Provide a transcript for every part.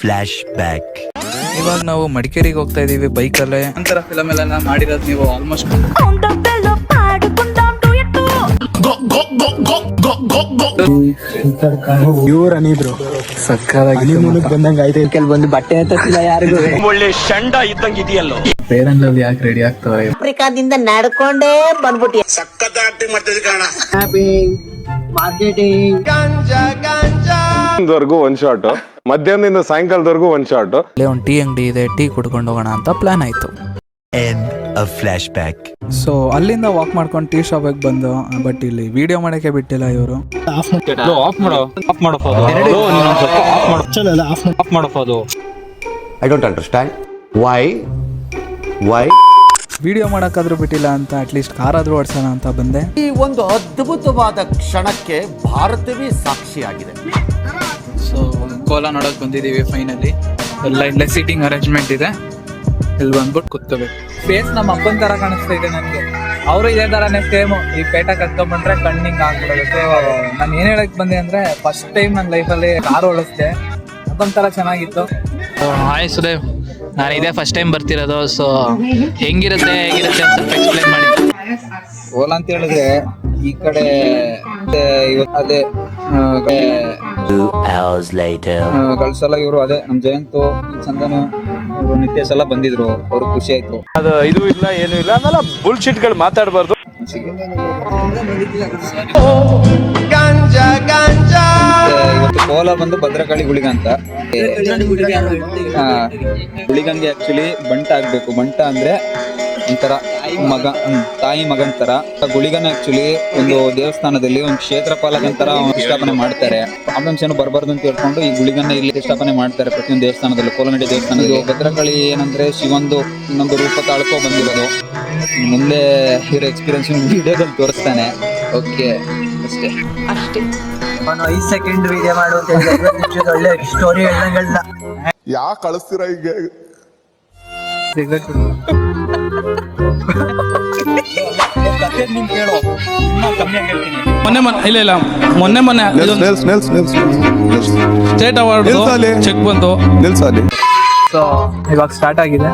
Flash back. ಇವಾಗ ನಾವು ಮಡಿಕೇರಿಗೆ ಹೋಗ್ತಾ ಇದೀವಿ ಬೈಕಲ್ಲೇ. ಅಂತರ ಫಿಲಮ್ ಎಲ್ಲ ಮಾಡಿರೋದು ನೀವು ಆಲ್ಮೋಸ್ಟ್. ಸಕ್ಕದಾಗಿ ಕೆಲವೊಂದು ಬಟ್ಟೆ ಅಂತ ಯಾರಿಗೂ ಒಳ್ಳೆ ಶಂಡ ಇದ್ದಂಗೆ ಇದೆಯಲ್ಲೋ. ಫೇರ್ ಅಂಡ್ ಲವ್ಲಿ ಯಾಕೆ ರೆಡಿ ಆಗ್ತವೆ? ಆಫ್ರಿಕಾದಿಂದ ನಡ್ಕೊಂಡೇ ಬಂದ್ಬಿಟ್ಟಿ. ಸಕ್ಕತ್ತ ಆಕ್ಟಿಂಗ್ ಮಾಡ್ತಿದ್ದೆ ಕಾಣ. ಮಾರ್ಕೆಟಿಂಗ್ ವರೆಗೂ ಒಂದ್ ಶಾಟ್, ಮಧ್ಯಾಹ್ನದಿಂದ ಸಾಯಂಕಾಲದವರೆಗೂ ಒಂದ್ ಶಾಟ್. ಅಲ್ಲೇ ಒಂದು ಟೀ ಅಂಗಡಿ ಇದೆ, ಟೀ ಕುಡ್ಕೊಂಡು ಹೋಗೋಣ ಅಂತ ಪ್ಲಾನ್ ಆಯ್ತು. End of flash back. So ಅಲ್ಲಿಂದ ವಾಕ್ ಮಾಡ್ಕೊಂಡು ಟೀ ಶಾಪಿಗೆ ಬಂದು, ಬಟ್ ಇಲ್ಲಿ ವಿಡಿಯೋ ಮಾಡಕ್ಕೆ ಬಿಟ್ಟಿಲ್ಲ ಇವರು. I don't understand why video ಮಾಡಕ್ಕಾದ್ರೂ ಬಿಟ್ಟಿಲ್ಲ ಅಂತ ಅಟ್ಲೀಸ್ಟ್ ಕಾರ್ ಆದ್ರೂ ಓಡಿಸೋಣ ಅಂತ ಬಂದೆ. ಈ ಒಂದು ಅದ್ಭುತವಾದ ಕ್ಷಣಕ್ಕೆ ಭಾರತವೇ ಸಾಕ್ಷಿಯಾಗಿದೆ. ಸೊ ಕೋಲಾ ನೋಡಕ್ ಬಂದಿದೀವಿ ಫೈನಲಿ. ಎಲ್ಲ ಇಲ್ಲೇ ಸೀಟಿಂಗ್ ಅರೇಂಜ್ಮೆಂಟ್ ಇದೆ, ಇಲ್ಲಿ ಬಂದ್ಬಿಟ್ಟು ಕುತ್ಕೋಬೇಕು. ಫೇಸ್ ನಮ್ಮ ಅಪ್ಪನ ತರ ಕಾಣಿಸ್ತಾ ಇದೆ ನನಗೆ. ಅವರು ಇದೇ ತರಾನೇ ಸೇಮ್. ಈ ಪೇಟ ಕಟ್ಕೊಂಡ್ಬಂಡ್ರೆ ಕಣ್ಣಿಂಗ್ ಆಗ್ಬಿಡೋದು. ಸೊ ನಾನು ಏನ್ ಹೇಳಕ್ ಬಂದೆ ಅಂದ್ರೆ, ಫಸ್ಟ್ ಟೈಮ್ ನನ್ನ ಲೈಫಲ್ಲಿ ಕಾರ್ ಓಡಿಸ್ದೆ, ಅದೊಂಥರ ಚೆನ್ನಾಗಿತ್ತು. ಹಾಯ್ ಸುದೇವ್, ನಾನು ಇದೇ ಫಸ್ಟ್ ಟೈಮ್ ಬರ್ತಿರೋದು. ಸೊ ಹೇಗಿರುತ್ತೆ ಅಂತ ಸ್ವಲ್ಪ ಎಕ್ಸ್ಪ್ಲೈನ್ ಮಾಡಿ. ಓಲಾ ಅಂತ ಹೇಳಿದ್ರೆ ಈ ಕಡೆ ಅದೇ ಕಳ್ಸಲ್ಲ ಇವರು. ಅದೇ ನಮ್ ಜಯಂತು, ಚಂದನು, ಇವರು ನಿತ್ಯಸ್ ಎಲ್ಲ ಬಂದಿದ್ರು. ಅವ್ರಿಗೆ ಖುಷಿ ಆಯ್ತು. ಅದು ಇದು ಇಲ್ಲ ಏನು ಇಲ್ಲ ಆಮೇಲೆ ಬುಲ್ಶಿಟ್ ಗಳು ಮಾತಾಡಬಾರ್ದು. ಇವತ್ತು ಕೋಲಾ ಬಂದು ಭದ್ರಕಾಳಿ ಗುಳಿಗ ಅಂತ. ಗುಳಿಗಂಗೆ ಆಕ್ಚುಲಿ ಬಂಟ ಆಗ್ಬೇಕು. ಬಂಟ ಅಂದ್ರೆ ಒಂಥರ ಮಗ, ತಾಯಿ ಮಗನ್ ತರ. ಗುಳಿಗನ ಆಕ್ಚುಲಿ ಒಂದು ದೇವಸ್ಥಾನದಲ್ಲಿ ಒಂದು ಕ್ಷೇತ್ರ ಪಾಲಕಂತರ ಪ್ರತಿಷ್ಠಾಪನೆ ಮಾಡ್ತಾರೆ. ಪ್ರಾಬ್ಲಮ್ಸ್ ಏನು ಬರಬಾರ್ದು ಅಂತ ಹೇಳ್ಕೊಂಡು ಈ ಗುಳಿಗನ್ನ ಇಲ್ಲಿ ಪ್ರತಿಷ್ಠಾಪನೆ ಮಾಡ್ತಾರೆ ಪ್ರತಿಯೊಂದು ದೇವಸ್ಥಾನದಲ್ಲೂ. ಕೋಲನಡಿ ದೇವಸ್ಥಾನದಲ್ಲಿ ಭದ್ರಕಾಳಿ ಏನಂದ್ರೆ ಶಿವಂದು ಇನ್ನೊಂದು ರೂಪ ತಾಳ್ಕೊ ಬಂದಿರೋದು. ಮುಂದೆ ಇರೋ ಎಕ್ಸ್ಪೀರಿಯನ್ಸ್ ವಿಡಿಯೋದಲ್ಲಿ ತೋರಿಸ್ತಾನೆ. ಓಕೆ, ಅಷ್ಟೇ. ಅವನು 5 ಸೆಕೆಂಡ್ ವಿಡಿಯೋ ಮಾಡು ಅಂತ ಹೇಳಿದ್ರೆ ಒಳ್ಳೆ ಸ್ಟೋರಿ ಹೇಳ್ದಂಗಲ್ಲ. ಯಾಕೆ ಕಳಿಸ್ತೀರಾ ಈಗ? ಮೊನ್ನೆ ಸ್ಟೇಟ್ ಅವಾರ್ಡ್ ಚೆಕ್ ಬಂತು. ಸೊ ಇವಾಗ ಸ್ಟಾರ್ಟ್ ಆಗಿದೆ.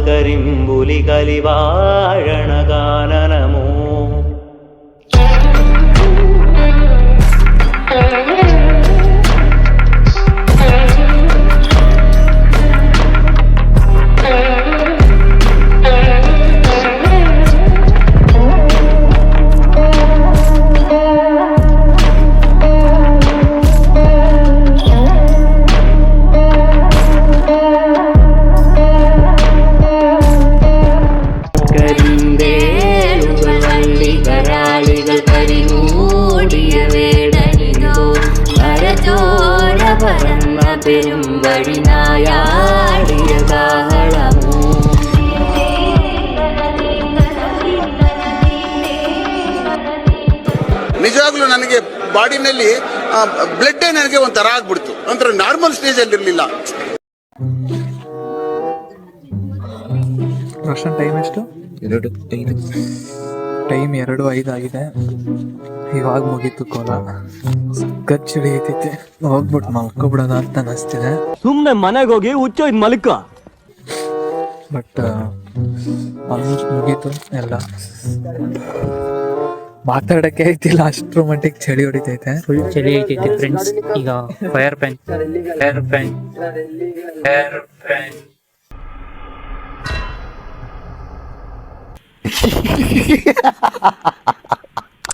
കരിമ്പുലി കലിവാഴണ ഗാനനമോ ನಿಜವಾಗ್ಲೂ ನನಗೆ ಬಾಡಿನಲ್ಲಿ ಬ್ಲಡ್ ನನಗೆ ಒಂಥರ ಆಗ್ಬಿಡ್ತು. ಒಂಥರ ನಾರ್ಮಲ್ ಸ್ಟೇಜ್ ಅಲ್ಲಿ ಇರ್ಲಿಲ್ಲ. ಟೈಮ್ ಎಷ್ಟು? 2:05. ಟೈಮ್ 2:05 ಆಗಿದೆ. ಇವಾಗ ಮುಗೀತು ಕೋಲಾ. ಗಚ್ಚಡಿ ಐತೈತೆ. ಹೋಗ್ಬಿಟ್ಟು ಮಲ್ಕೊಬಿಡೋದ ಅಂತ ಅನಿಸ್ತಿದೆ. ಸುಮ್ನೆ ಮನೆಗೆ ಹೋಗಿ ಹುಚ್ಚೋಯ್ದು ಮಲ್ಕ. ಬಟ್ ಆಲ್ಮೋಸ್ಟ್ ಮುಗೀತು ಎಲ್ಲ. ಮಾತಾಡಕ್ಕೆ ಐತಿಲ್ಲ, ಅಷ್ಟ್ರ ಮಟ್ಟಿಗೆ ಚಳಿ ಹೊಡಿತೈತೆ. ಫುಲ್ ಚಳಿ ಐತೈತೆ ಫ್ರೆಂಡ್ಸ್. ಈಗ ಫೈರ್ ಪ್ಯಾನ್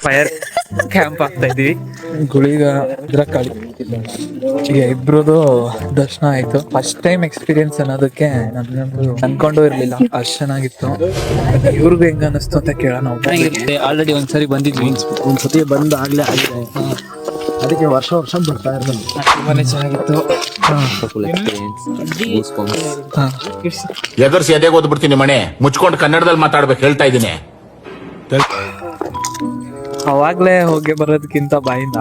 ಫೈರ್ ಕ್ಯಾಂಪ್ ಆಗ್ತಾ ಇದೀವಿ. ಗುಳಿಗ ಭದ್ರಕಾಳಿ ಈಗ ಇಬ್ರದು ದರ್ಶನ ಆಯ್ತು. ಫಸ್ಟ್ ಟೈಮ್ ಎಕ್ಸ್ಪೀರಿಯನ್ಸ್ ಅನ್ನೋದಕ್ಕೆ ನನ್ಗಂತೂ ಅನ್ಕೊಂಡು ಇರ್ಲಿಲ್ಲ, ಅಷ್ಟ್ ಚೆನ್ನಾಗಿತ್ತು. ಇವ್ರಿಗೂ ಹೆಂಗ ಅನಿಸ್ತು ಅಂತ ಕೇಳೋಣ. ಆಲ್ರೆಡಿ ಒಂದ್ಸರಿ ಬಂದಿದ್ವಿ, ಒಂದ್ಸತಿ ಬಂದು ಆಗ್ಲೇ ಆಗಿದೆ, ಅದಕ್ಕೆ ವರ್ಷ ಬರ್ತಾ ಇರ್ಬೋದು. ತುಂಬಾನೇ ಚೆನ್ನಾಗಿತ್ತು. ಎದುರ್ಸಿ ಎದೆಗೆ ಓದ್ಬಿಡ್ತೀನಿ ಮನೆ ಮುಚ್ಕೊಂಡು ಕನ್ನಡದಲ್ಲಿ ಮಾತಾಡ್ಬೇಕು ಹೇಳ್ತಾ ಇದ್ದೀನಿ. ಅವಾಗ್ಲೇ ಹೋಗಿ ಬರೋದಕ್ಕಿಂತ ಬಾಯಿಂದ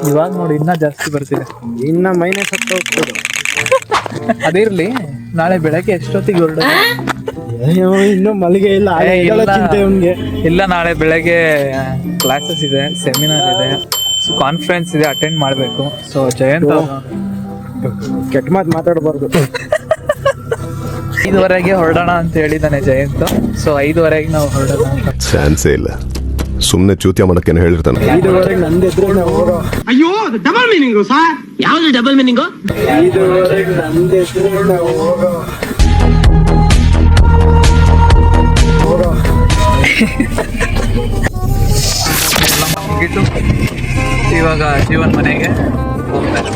ಇವಾಗ ನೋಡಿ ಇನ್ನ ಜಾಸ್ತಿ ಬರ್ತಿದೆ. ಇನ್ನ ಮೈನಸ್ ಹತ್ತ ಹೋಗ್ಬೋದು. ಅದಿರ್ಲಿ, ನಾಳೆ ಬೆಳಗ್ಗೆ ಎಷ್ಟೊತ್ತಿಗೆ ಹೊರಡ? ಇನ್ನು ಮಲ್ಲಿಗೆ ಇಲ್ಲ, ಇಲ್ಲ ನಾಳೆ ಬೆಳಗ್ಗೆ ಕ್ಲಾಸಸ್ ಇದೆ, ಸೆಮಿನಾರ್ ಇದೆ, ಕಾನ್ಫರೆನ್ಸ್ ಇದೆ, ಅಟೆಂಡ್ ಮಾಡಬೇಕು. ಸೊ ಜಯಂತ್ ಕೆಟ್ಟ ಮಾತು ಮಾತಾಡಬಾರ್ದು. 5:30ಗೆ ಹೊರಡೋಣ ಅಂತ ಹೇಳಿದಾನೆ ಜಯಂತ್. ಸೊ 5:30ಗೆ ನಾವು ಹೊರಡೋಣ ಅಂತ. ಚಾನ್ಸೇ ಇಲ್ಲ, ಸುಮ್ನೆ ಚೂತ್ಯ ಮಾಡಕ್ಕೇನು ಹೇಳಿರ್ತಾನೆ. 5:30ಗೆ ನಂದಿದ್ರೆ ನಾವು ಹೋಗೋ. ಅಯ್ಯೋ ಡಬಲ್ ಮೀನಿಂಗು ಸರ್. ಯಾವ್ದು ಡಬಲ್ ಮೀನಿಂಗು? 5:30ಗೆ ನಂದಿದ್ರೆ ನಾವು ಹೋಗೋ. ಇವಾಗ ಜೀವನ್ ಮನೆಗೆ ಹೋಗ್ತಾರೆ.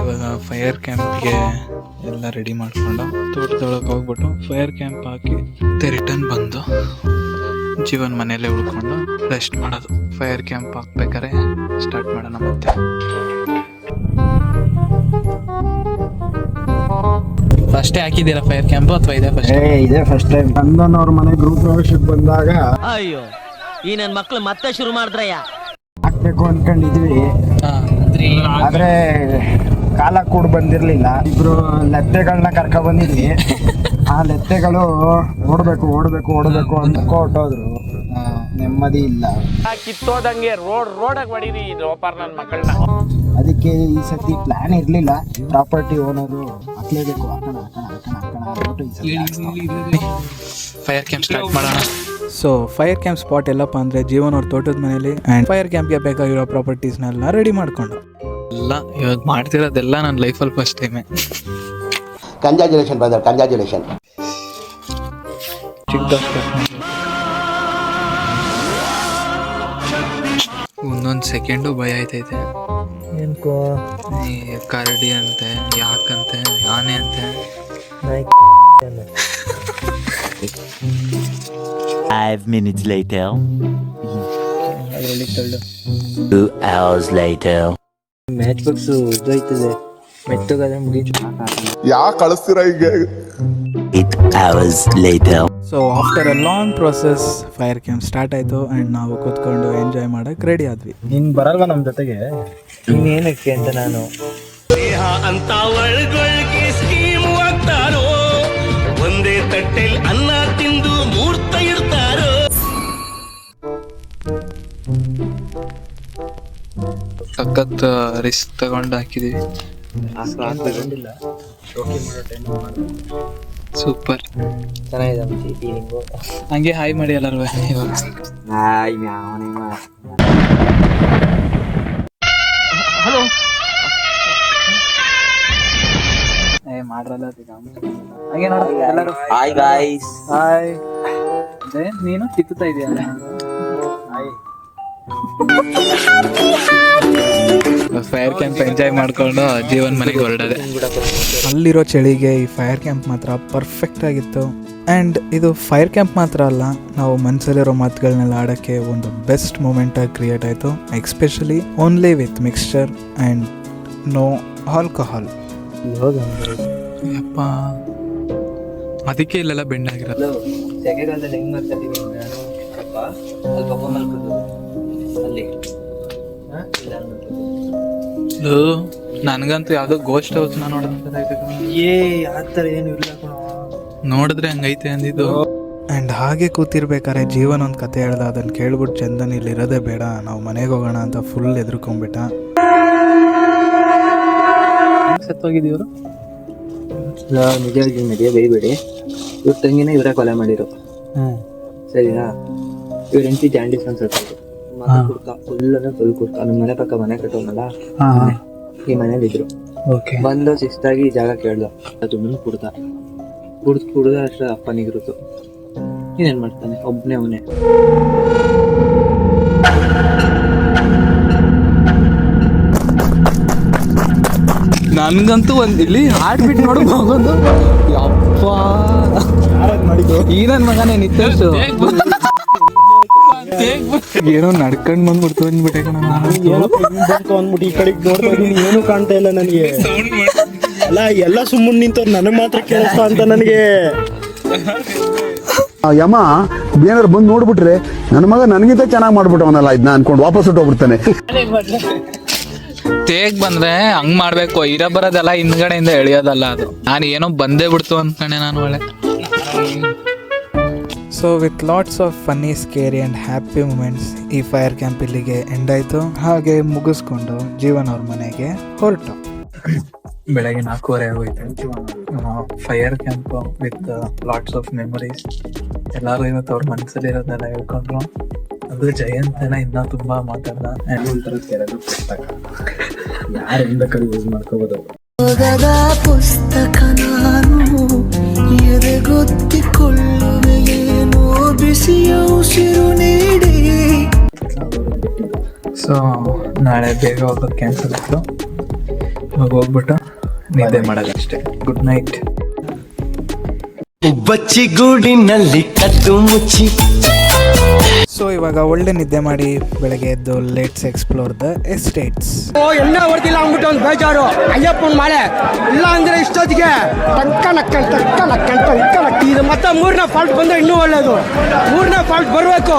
ಇವಾಗ ಫೈರ್ ಕ್ಯಾಂಪ್ಗೆ ಎಲ್ಲ ರೆಡಿ ಮಾಡ್ಕೊಂಡು ತೋಟದೊಳಗೆ ಹೋಗ್ಬಿಟ್ಟು ಫೈರ್ ಕ್ಯಾಂಪ್ ಹಾಕಿ ಮತ್ತೆ ರಿಟರ್ನ್ ಬಂದು ಜೀವನ್ ಮನೆಯಲ್ಲೇ ಉಳ್ಕೊಂಡು ರೆಸ್ಟ್ ಮಾಡೋದು. ಫೈರ್ ಕ್ಯಾಂಪ್ ಹಾಕ್ಬೇಕಾರೆ ಸ್ಟಾರ್ಟ್ ಮಾಡೋಣ ಮತ್ತೆ. ಫಸ್ಟೇ ಹಾಕಿದ್ದೀರಾ ಫೈರ್ ಕ್ಯಾಂಪ್ ಅಥವಾ ಇದೆ ಫಸ್ಟ್? ಇದೇ ಫಸ್ಟ್ ಟೈಮ್. ನಂದನ್ ಅವ್ರ ಮನೆ ಗ್ರೂಪ್ ಪ್ರವೇಶಕ್ಕೆ ಬಂದಾಗ ಅಯ್ಯೋ ಈ ನನ್ ಮಕ್ಳು ಮತ್ತೆ ಶುರು ಮಾಡಿದ್ರಯ್ಯ. ಹಾಕ್ಬೇಕು ಅನ್ಕೊಂಡಿದ್ವಿ, ಆದ್ರೆ ಕಾಲ ಕೂಡ ಬಂದಿರ್ಲಿಲ್ಲ. ಇಬ್ರು ಲೆತ್ತೆಗಳನ್ನ ಕರ್ಕ ಬಂದಿದ್ವಿ. ಆ ಲೆತ್ತೆಗಳು ಓಡ್ಬೇಕು ಅಂತ ಹೊಟ್ಟೋದ್ರು. ನೆಮ್ಮದಿ ಇಲ್ಲ. ಕಿತ್ತೋದಂಗೆ ರೋಡಾಗ ಹೊಡೀರಿ ರೋಪಾರ್ ನನ್ ಮಕ್ಕಳನ್ನ. ಅದಕ್ಕೆ ಈ ಸತಿ ಪ್ಲಾನ್ ಇರ್ಲಿಲ್ಲ. ಪ್ರಾಪರ್ಟಿ ಓನರು ಹಾಕ್ಲೇಬೇಕು, ಹಾಕೋಣ ಅಂದ್ಬಿಟ್ಟು ಈ ಸತಿ ಫೈರ್ ಕ್ಯಾಂಪ್ ಸ್ಟಾರ್ಟ್ ಮಾಡೋಣ. ಸೊ ಫೈರ್ ಕ್ಯಾಂಪ್ ಸ್ಪಾಟ್ ಎಲ್ಲಪ್ಪ ಅಂದರೆ ಜೀವನ್ ಅವ್ರ ತೋಟದ ಮನೆಯಲ್ಲಿ. ಆ್ಯಂಡ್ ಫೈರ್ ಕ್ಯಾಂಪ್ಗೆ ಬೇಕಾಗಿರೋ ಪ್ರಾಪರ್ಟೀಸ್ನೆಲ್ಲ ರೆಡಿ ಮಾಡ್ಕೊಂಡು ಎಲ್ಲ ಇವಾಗ ಮಾಡ್ತಿರೋದೆಲ್ಲ ನನ್ನ ಲೈಫಲ್ಲಿ ಫಸ್ಟ್ ಟೈಮೇ. Congratulation brother, congratulation. ಒಂದೊಂದು ಸೆಕೆಂಡು ಭಯ ಆಯ್ತೈತೆ. ಏನ್ಕೋ ಈ ಕರಡಿ ಅಂತೆ, ಯಾಕಂತೆ, ಆನೆ ಅಂತೆ. 5 minutes later. 2 hours later. Match box ಇದಾಯ್ತದೆ, ಮೆತ್ತಗಾದ್ರೆ ಮುಗೀತು. ಯಾಕೆ ಕಳಿಸ್ತೀರಾ ಈಗ? 8 hours later. So after a long process fire camp start ಆಯಿತು. ಆ್ಯಂಡ್ ನಾವು ಕೂತ್ಕೊಂಡು ಎಂಜಾಯ್ ಮಾಡೋಕ್ಕೆ ರೆಡಿ ಆದ್ವಿ. ನೀನ್ ಬರಲ್ವಾ ನಮ್ಮ ಜೊತೆಗೆ? ಇನ್ನೇನಕ್ಕೆ ಅಂತ ನಾನು ಅಂತ ಒಳಗೊಳಗೆ ಸ್ಕೀಮ್ ಆಗ್ತಾರೋ, ಒಂದೇ ತಟ್ಟೆಲ್ ಅನ್ನ ತಿಂದು ಮೂರ್ತ ಇರ್ತಾರೋ. ಸಖತ್ ರಿಸ್ಕ್ ತಗೊಂಡು ಹಾಕಿದೀವಿ. ಸೂಪರ್ ಚೆನ್ನಾಗಿದೆ ಹಂಗೆ ಹಾಯ್ ಮಾಡಿ ಎಲ್ಲರೂ ಇವಾಗ. ಮಾಡ್ರಲ್ಲ ಹಾಗೆ ನೋಡ ಎಲ್ಲರೂ. Hi guys. ಹಾಯ್. ನೀನು ಕಿತ್ತುತ್ತಾ ಇದೆಯಲ್ಲ. ಫೈರ್ ಕ್ಯಾಂಪ್ ಎಂಜಾಯ್ ಮಾಡ್ಕೊಂಡು ಜೀವನ್ ಮನೆಗೆ ಹೊರಡದೆ. ಅಲ್ಲಿರೋ ಚಳಿಗೆ ಈ ಫೈರ್ ಕ್ಯಾಂಪ್ ಮಾತ್ರ ಪರ್ಫೆಕ್ಟ್ ಆಗಿತ್ತು. ಆ್ಯಂಡ್ ಇದು ಫೈರ್ ಕ್ಯಾಂಪ್ ಮಾತ್ರ ಅಲ್ಲ, ನಾವು ಮನಸ್ಸಲ್ಲಿರೋ ಮಾತುಗಳನ್ನೆಲ್ಲ ಆಡೋಕ್ಕೆ ಒಂದು ಬೆಸ್ಟ್ ಮೂಮೆಂಟಾಗಿ ಕ್ರಿಯೇಟ್ ಆಯಿತು. Especially only with mixture and no alcohol. ಯಪ್ಪ, ಅದಕ್ಕೆ ಇಲ್ಲೆಲ್ಲ ಬೆಂಡ್ ಆಗಿರೋದು. ಸೆಕೆಗಾಲದಲ್ಲಿ ಹೆಂಗ್ ಮಾಡ್ತಿದ್ದೀವಿ ಅಲ್ಲಿ ಪಪ್ಪ ಮಲ್ಕೋದು ಅಲ್ಲಿ. ನನಗಂತೂ ಯಾವುದೋ ಗೋಸ್ಟ್ ಹೌಸ್ ನೋಡೋದಂತ ಆ ಥರ ಏನು ಇಲ್ಲ ಕಣ, ನೋಡಿದ್ರೆ ಹಂಗೈತೆ ಅಂದಿದ್ದು. ಆ್ಯಂಡ್ ಹಾಗೆ ಕೂತಿರ್ಬೇಕಾದ್ರೆ ಜೀವನ್ ಒಂದು ಕತೆ ಹೇಳ್ದ. ಅದನ್ನು ಕೇಳ್ಬಿಟ್ಟು ಚಂದನ್ ಇಲ್ಲಿ ಇರೋದೇ ಬೇಡ, ನಾವು ಮನೆಗೆ ಹೋಗೋಣ ಅಂತ ಫುಲ್ ಎದ್ರುಕೊಂಡ್ಬಿಟ್ಟ. ಸತ್ತೋಗಿದ್ದೀವ್ರು ನಿಜವಾಗಿ ಮದುವೆ ಬೈಬೇಡಿ. ಇವ್ರ ತಂಗಿನ ಇವರೇ ಕೊಲೆ ಮಾಡಿರು. ಸರಿನಾ? ಇವ್ರ ಹೆಂಡತಿ ಜಾಂಡೀಸ್ ಅನ್ಸುತ್ತೆ. ಫುಲ್ ಕುಡ್ಕ ನಮ್ಮ ಮನೆ ಪಕ್ಕ ಮನೆ ಕಟ್ಟೋನಲ್ಲ, ಈ ಮನೇಲಿ ಇದ್ರು. ಬಂದು ಶಿಸ್ತಾಗಿ ಈ ಜಾಗ ಕೇಳ್ದ. ತುಂಬ ಕುಡ್ದ ಅಷ್ಟ ಅಪ್ಪನಿಗಿರುತ್ತು. ಇನ್ನೇನ್ ಮಾಡ್ತಾನೆ, ಒಬ್ನೇ ಅವನೇ. ನನ್ಗಂತೂ ಒಂದ್ ಇಲ್ಲಿ ಹಾರ್ಟ್ ಬೀಟ್ ನೋಡು ಮಗೊಂದು ಯಪ್ಪ ಈ ನನ್ ಮಗನೇ ನಿತ್ಯಶು ಏನೋ ನಡ್ಕೊಂಡ್ ಬಂದ್ಬಿಡ್ತು ಅಂದ್ಬಿಟ್ಟೆ ಅಂದ್ಬಿಟ್ಟು ಈ ಕಡೆಗೆ ನೋಡ್ತಾ ಇದೀನಿ, ಏನು ಕಾಣ್ತಾ ಇಲ್ಲ ನನಗೆ. ಅಲ್ಲ ಎಲ್ಲ ಸುಮ್ಮನೆ ನಿಂತವ್ರು, ನನಗೆ ಮಾತ್ರ ಕೇಳಿಸ್ತಾ ಅಂತ ನನಗೆ. ಯಮ ಏನಾರು ಬಂದು ನೋಡ್ಬಿಟ್ರೆ ನನ್ನ ಮಗ ನನಗಿಂತ ಚೆನ್ನಾಗಿ ಮಾಡ್ಬಿಟ್ಟವನಲ್ಲ ಇದನ್ನ ಅನ್ಕೊಂಡು ವಾಪಸ್ ಹೊಟ್ಟೋಗ್ಬಿಡ್ತಾನೆ. ತೇಗ್ ಬಂದ್ರೆ ಹಂಗ್ ಮಾಡ್ಬೇಕು, ಇರ ಬರೋದೆಲ್ಲ ಹಿಂದ್ಗಡೆಯಿಂದ ಎಳಿಯೋದಲ್ಲ ಅದು. ನಾನು ಏನೋ ಬಂದೇ ಬಿಡ್ತು ಅನ್ಕೊಂಡೆ ನಾನು ಒಳ್ಳೆ. So with lots of funny, scary and happy moments ಈ ಫೈರ್ ಕ್ಯಾಂಪ್ ಇಲ್ಲಿಗೆ ಎಂಡ್ ಆಯಿತು. ಹಾಗೆ ಮುಗಿಸ್ಕೊಂಡು ಜೀವನ್ ಅವ್ರ ಮನೆಗೆ ಹೊರಟು. ಬೆಳಗ್ಗೆ 4:15 ಆಗೋಯ್ತು. Fire camp with lots of memories. ಎಲ್ಲರೂ ಇವತ್ತು ಅವ್ರ ಮನಸ್ಸಲ್ಲಿ ಇರೋದೆಲ್ಲ ಹೇಳ್ಕೊಂಡ್ರು. ಅದು ಜಯಂತನ ಇನ್ನೂ ತುಂಬ ಮಾತಾಡ್ದ. ಯಾರು ಬೇಕಾದ್ರೂ ಯೂಸ್ ಮಾಡ್ಕೋಬೋದು. ಪುಸ್ತಕ ನಾನು ಎದೆಗೊತ್ತಿಕೊಳ್ಳುವೆಯೇನೋ ಬಿಸಿಯ ಉಸಿರು ನೀಡಿ. ಸೊ ನಾಳೆ ಬೇಗ ಹೋಗೋದು ಕ್ಯಾನ್ಸಲ್ ಆಯಿತು. ಇವಾಗ ಹೋಗ್ಬಿಟ್ಟು ನಿದ್ದೆ ಮಾಡೋದಷ್ಟೇ. Good night. ಬಚ್ಚಿಗೂಡಿನಲ್ಲಿ ಕದ್ದು ಮುಚ್ಚಿ. ಸೊ ಇವಾಗ ಒಳ್ಳೆ ನಿದ್ದೆ ಮಾಡಿ ಬೆಳಗ್ಗೆ ಎದ್ದು ಲೆಟ್ಸ್ ಎಕ್ಸ್ಪ್ಲೋರ್ ದ ಎಸ್ಟೇಟ್ಸ್. ಎಣ್ಣೆ ಹೊಡೆದಿಲ್ಲ ಅಂದ್ಬಿಟ್ಟು ಒಂದು ಬೇಜಾರು. ಅಯ್ಯಪ್ಪನ ಮಾಲೆ ಇಲ್ಲ ಅಂದ್ರೆ ಇಷ್ಟೊತ್ತಿಗೆ ಟಕ್ಕ ನಕ್ಕಂತ ಇದು ಮತ್ತೆ 3ನೇ ಫಾಲ್ಟ್ ಬಂದ್ರೆ ಇನ್ನೂ ಒಳ್ಳೇದು. 3ನೇ ಫಾಲ್ಟ್ ಬರಬೇಕು.